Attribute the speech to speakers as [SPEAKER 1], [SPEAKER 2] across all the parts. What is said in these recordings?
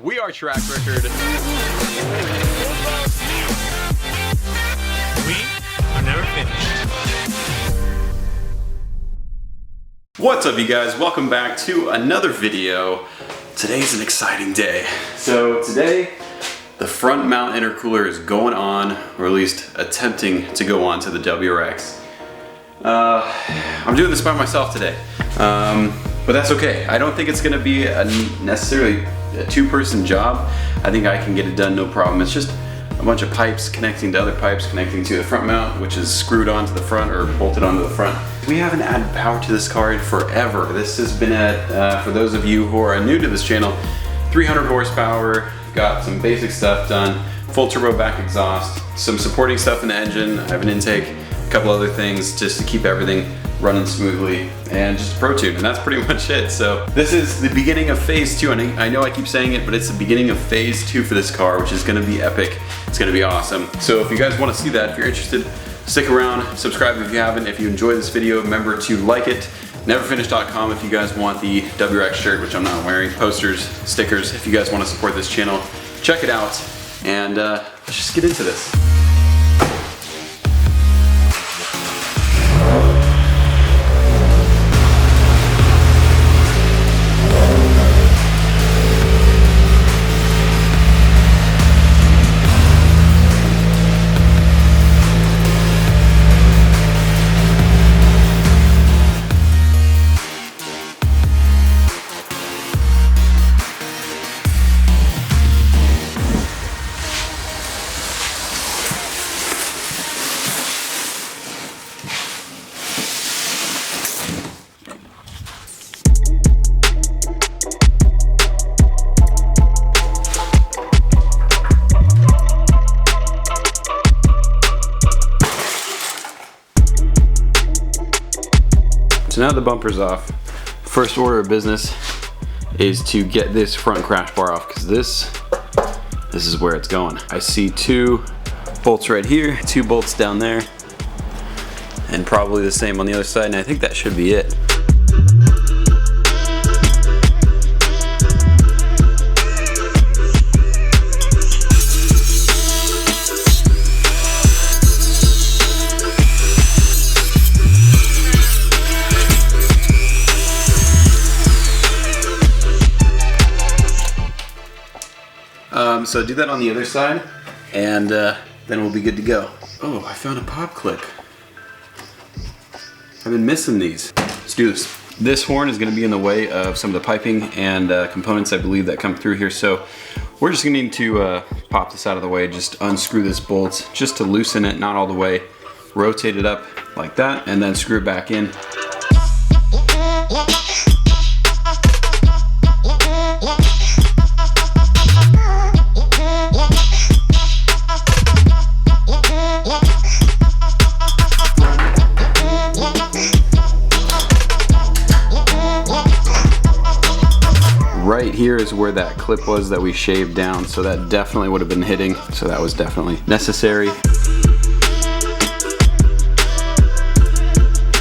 [SPEAKER 1] We are track record.
[SPEAKER 2] We are never finished.
[SPEAKER 1] What's up, you guys? Welcome back to another video. Today's an exciting day. So today, the front mount intercooler is going on, or at least attempting to go on to the WRX. I'm doing this by myself today, but that's okay. I don't think it's gonna be necessarily a two-person job. I think I can get it done no problem. It's just a bunch of pipes connecting to other pipes connecting to the front mount, which is screwed onto the front or bolted onto the front. We haven't added power to this car in forever. This has been at, for those of you who are new to this channel, 300 horsepower, got some basic stuff done, full turbo back exhaust, some supporting stuff in the engine. I have an intake, a couple other things just to keep everything running smoothly, and just a Pro Tune, and that's pretty much it. So this is the beginning of phase 2, and I know I keep saying it, but it's the beginning of phase 2 for this car, which is gonna be epic. It's gonna be awesome. So if you guys wanna see that, if you're interested, stick around, subscribe if you haven't. If you enjoyed this video, remember to like it. Neverfinish.com if you guys want the WRX shirt, which I'm not wearing, posters, stickers. If you guys wanna support this channel, check it out, and let's just get into this. So now the bumper's off. First order of business is to get this front crash bar off, because this is where it's going. I see 2 bolts right here, 2 bolts down there, and probably the same on the other side, and I think that should be it. So do that on the other side, and then we'll be good to go. Oh, I found a pop clip. I've been missing these. Let's do this. This horn is going to be in the way of some of the piping and components, I believe, that come through here. So we're just going to need to pop this out of the way, just unscrew this bolt, just to loosen it, not all the way. Rotate it up like that, and then screw it back in. Right here is where that clip was that we shaved down, so that definitely would have been hitting, so that was definitely necessary.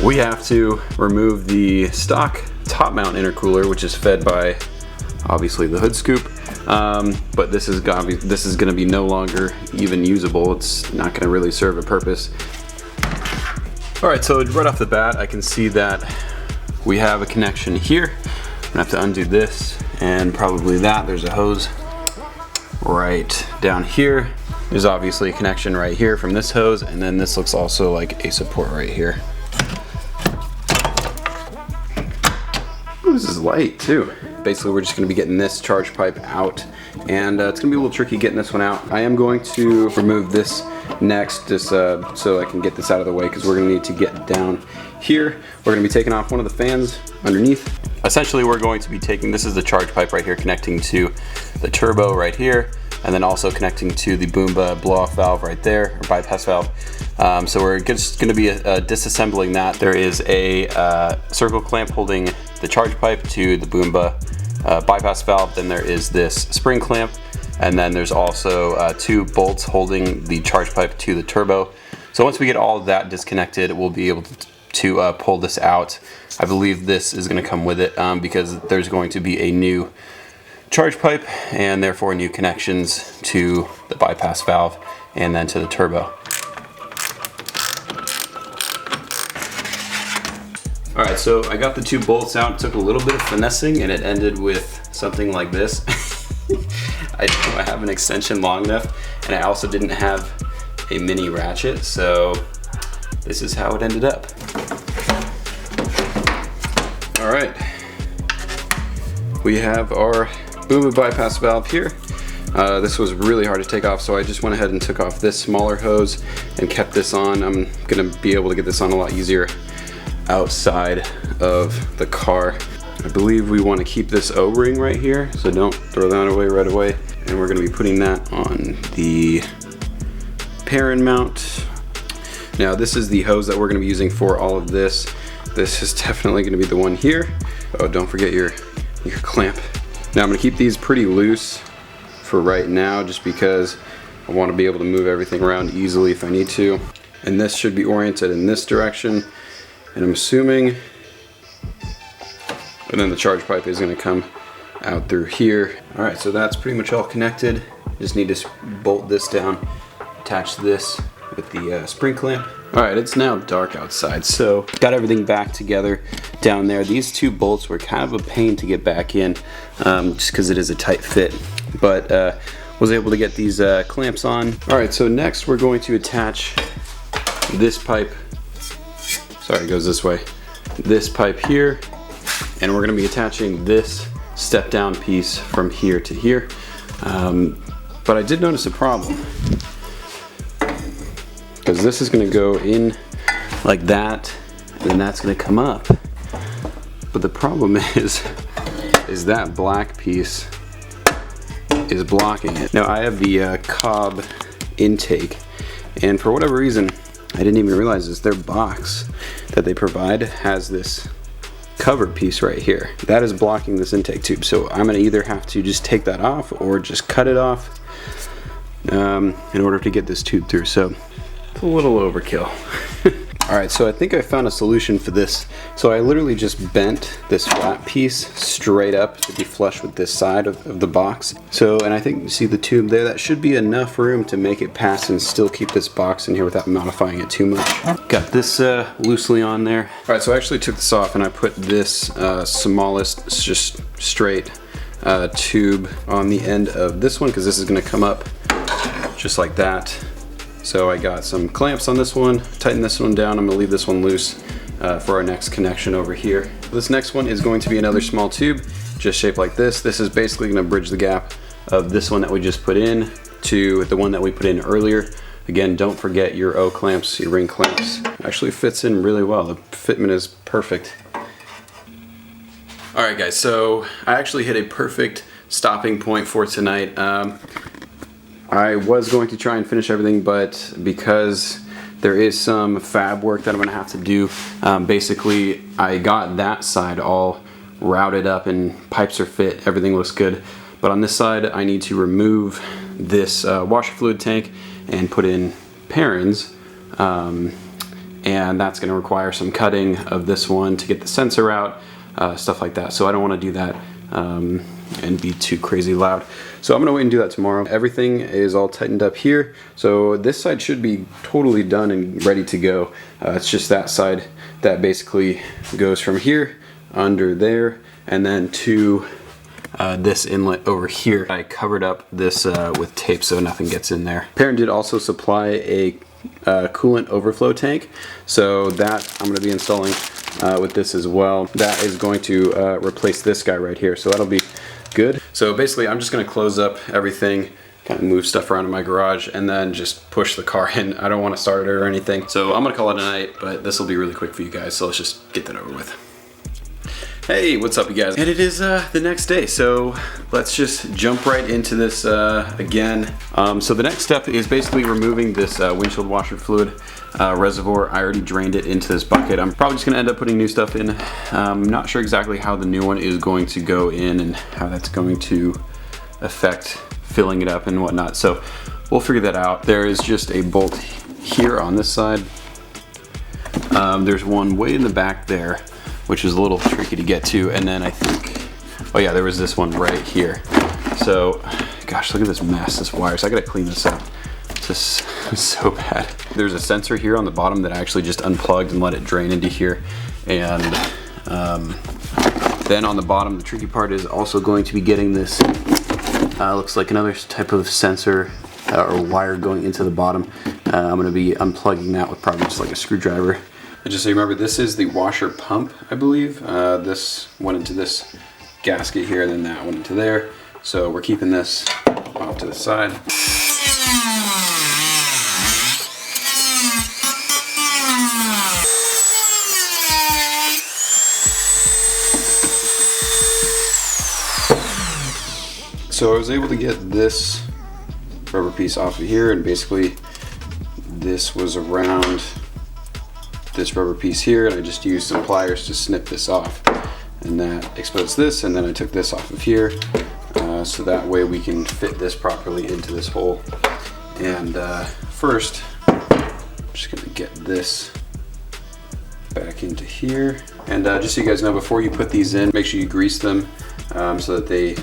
[SPEAKER 1] We have to remove the stock top mount intercooler, which is fed by obviously the hood scoop, but this is going to be no longer even usable. It's not going to really serve a purpose. Alright, so right off the bat I can see that we have a connection here. I'm gonna have to undo this and probably that. There's a hose right down here. There's obviously a connection right here from this hose, and then this looks also like a support right here. Ooh, this is light too. Basically we're just gonna be getting this charge pipe out, and it's gonna be a little tricky getting this one out. I am going to remove this next, just so I can get this out of the way, because we're gonna need to get down here. We're gonna be taking off one of the fans underneath. Essentially we're going to be taking, this is the charge pipe right here connecting to the turbo right here, and then also connecting to the Boomba blow-off valve right there, or bypass valve. So we're just going to be disassembling that. There is a circle clamp holding the charge pipe to the Boomba bypass valve. Then there is this spring clamp, and then there's also 2 bolts holding the charge pipe to the turbo. So once we get all of that disconnected, we'll be able to pull this out. I believe this is going to come with it because there's going to be a new charge pipe and therefore new connections to the bypass valve and then to the turbo. Alright, so I got the 2 bolts out, took a little bit of finessing, and it ended with something like this. I don't have an extension long enough, and I also didn't have a mini ratchet, so this is how it ended up. Alright, we have our boom and bypass valve here. This was really hard to take off, so I just went ahead and took off this smaller hose and kept this on. I'm gonna be able to get this on a lot easier outside of the car. I believe we want to keep this O-ring right here, so don't throw that away right away. And we're going to be putting that on the PERRIN mount. Now this is the hose that we're going to be using for all of this. This is definitely going to be the one here. Oh, don't forget your clamp. Now I'm going to keep these pretty loose for right now, just because I want to be able to move everything around easily if I need to. And this should be oriented in this direction. And I'm assuming, and then the charge pipe is going to come out through here. Alright, so that's pretty much all connected. Just need to bolt this down, attach this with the spring clamp. Alright, it's now dark outside, so got everything back together down there. These 2 bolts were kind of a pain to get back in, just because it is a tight fit, but was able to get these clamps on. Alright, so next we're going to attach this pipe. Sorry, it goes this way. This pipe here, and we're going to be attaching this step down piece from here to here. But I did notice a problem, because this is going to go in like that, and then that's going to come up. But the problem is that black piece is blocking it. Now I have the Cobb intake, and for whatever reason, I didn't even realize this, their box that they provide has this covered piece right here. That is blocking this intake tube, so I'm gonna either have to just take that off or just cut it off in order to get this tube through, so it's a little overkill. Alright, so I think I found a solution for this. So I literally just bent this flat piece straight up to be flush with this side of the box. So, and I think you see the tube there, that should be enough room to make it pass and still keep this box in here without modifying it too much. Got this loosely on there. Alright, so I actually took this off and I put this smallest, just straight tube on the end of this one, because this is going to come up just like that. So I got some clamps on this one, tighten this one down. I'm gonna leave this one loose for our next connection over here. This next one is going to be another small tube, just shaped like this. This is basically gonna bridge the gap of this one that we just put in to the one that we put in earlier. Again, don't forget your O clamps, your ring clamps. Actually fits in really well. The fitment is perfect. All right guys, so I actually hit a perfect stopping point for tonight. I was going to try and finish everything, but because there is some fab work that I'm going to have to do, basically I got that side all routed up and pipes are fit, everything looks good. But on this side I need to remove this washer fluid tank and put in PERRINs, and that's going to require some cutting of this one to get the sensor out, stuff like that. So I don't want to do that and be too crazy loud. So I'm gonna wait and do that tomorrow. Everything is all tightened up here, so this side should be totally done and ready to go. It's just that side that basically goes from here under there and then to this inlet over here. I covered up this with tape so nothing gets in there. PERRIN did also supply a coolant overflow tank, so that I'm going to be installing with this as well. That is going to replace this guy right here, so that'll be good. So basically I'm just going to close up everything, kind of move stuff around in my garage, and then just push the car in. I don't want to start it or anything, so I'm going to call it a night, but this will be really quick for you guys, so let's just get that over with. Hey, what's up you guys? And it is the next day, so let's just jump right into this again. So the next step is basically removing this windshield washer fluid reservoir. I already drained it into this bucket. I'm probably just gonna end up putting new stuff in. I'm not sure exactly how the new one is going to go in and how that's going to affect filling it up and whatnot, so we'll figure that out. There is just a bolt here on this side. There's one way in the back there, which is a little tricky to get to, and then I think, oh yeah, there was this one right here. So, gosh, look at this mess, this wire. So I gotta clean this up. This is so bad. There's a sensor here on the bottom that I actually just unplugged and let it drain into here. And then on the bottom, the tricky part is also going to be getting this, looks like another type of sensor or wire going into the bottom. I'm gonna be unplugging that with probably just like a screwdriver. And just so you remember, this is the washer pump, I believe. This went into this gasket here, and then that went into there. So we're keeping this off to the side. So I was able to get this rubber piece off of here, and basically this was around this rubber piece here, and I just used some pliers to snip this off, and that exposed this, and then I took this off of here, so that way we can fit this properly into this hole. And first, I'm just gonna get this back into here. And just so you guys know, before you put these in, make sure you grease them so that they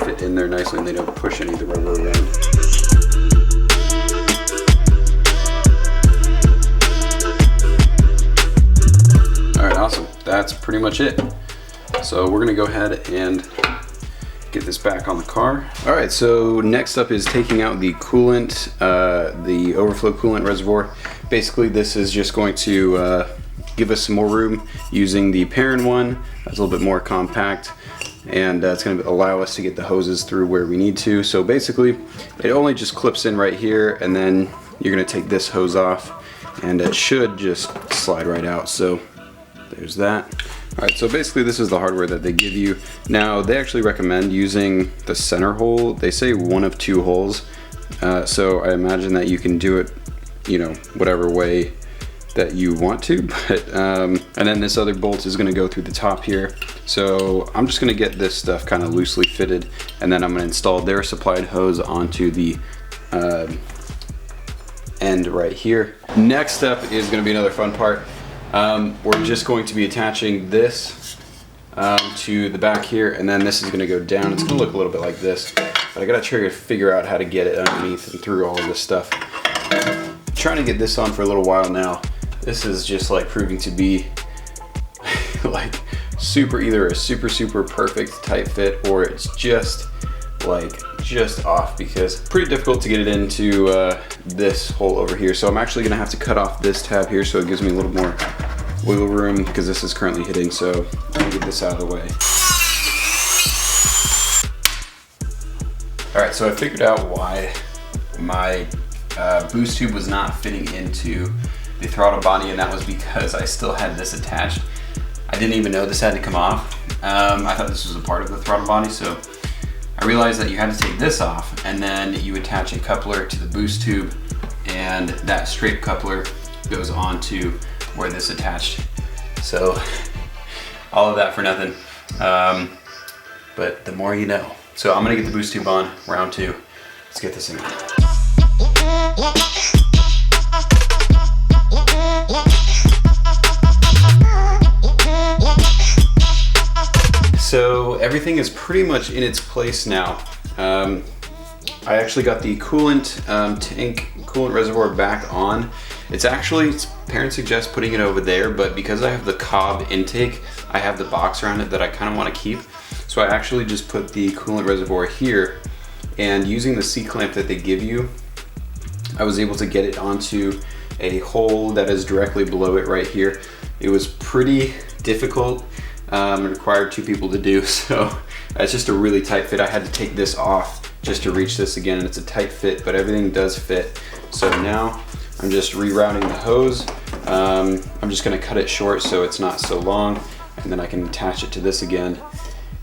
[SPEAKER 1] fit in there nicely and they don't push any of the rubber around. Alright, awesome. That's pretty much it. So we're gonna go ahead and get this back on the car. Alright, so next up is taking out the coolant, the overflow coolant reservoir. Basically this is just going to give us some more room using the PERRIN one. That's a little bit more compact, and it's going to allow us to get the hoses through where we need to. So basically it only just clips in right here, and then you're going to take this hose off and it should just slide right out. So there's that. Alright, so basically this is the hardware that they give you. Now they actually recommend using the center hole. They say one of two holes, so I imagine that you can do it, you know, whatever way that you want to, but and then this other bolt is going to go through the top here. So I'm just going to get this stuff kind of loosely fitted, and then I'm going to install their supplied hose onto the end right here. Next up is going to be another fun part. We're just going to be attaching this to the back here, and then this is going to go down. It's going to look a little bit like this, but I got to try to figure out how to get it underneath and through all of this stuff. I'm trying to get this on for a little while now. This is just like proving to be like either a super perfect tight fit, or it's just like just off, because it's pretty difficult to get it into this hole over here. So I'm actually gonna have to cut off this tab here so it gives me a little more wiggle room, because this is currently hitting. So I'm gonna get this out of the way. All right, so I figured out why my boost tube was not fitting into the throttle body, and that was because I still had this attached. I didn't even know this had to come off. I thought this was a part of the throttle body, so I realized that you had to take this off, and then you attach a coupler to the boost tube, and that straight coupler goes onto where this attached. So all of that for nothing, but the more you know. So I'm gonna get the boost tube on, round two. Let's get this in. So everything is pretty much in its place now. I actually got the coolant coolant reservoir back on. It's parents suggest putting it over there, but because I have the cob intake, I have the box around it that I kind of want to keep. So I actually just put the coolant reservoir here, and using the C-clamp that they give you, I was able to get it onto a hole that is directly below it right here. It was pretty difficult. It required two people to do, so it's just a really tight fit. I had to take this off just to reach this again, and it's a tight fit, but everything does fit. So now I'm just rerouting the hose. I'm just gonna cut it short so it's not so long, and then I can attach it to this again.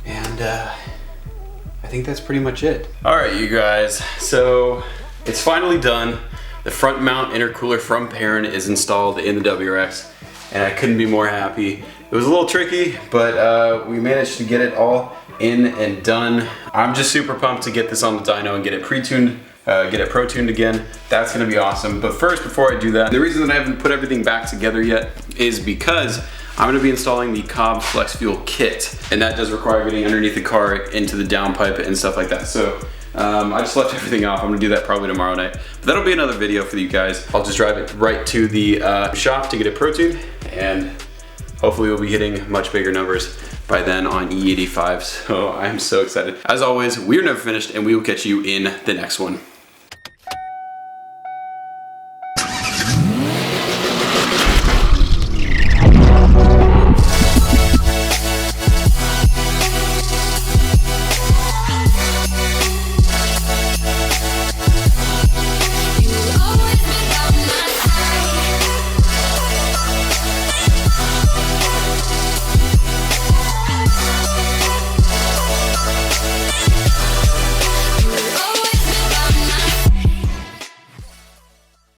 [SPEAKER 1] And I think that's pretty much it. All right, you guys, so it's finally done. The front mount intercooler from PERRIN is installed in the WRX, and I couldn't be more happy. It was a little tricky, but we managed to get it all in and done. I'm just super pumped to get this on the dyno and get it pre-tuned, get it pro-tuned again. That's gonna be awesome. But first, before I do that, the reason that I haven't put everything back together yet is because I'm gonna be installing the Cobb Flex Fuel kit, and that does require getting underneath the car into the downpipe and stuff like that. So I just left everything off. I'm gonna do that probably tomorrow night. But that'll be another video for you guys. I'll just drive it right to the shop to get it protuned, and hopefully we'll be hitting much bigger numbers by then on E85. So I'm so excited. As always, we're never finished, and we will catch you in the next one.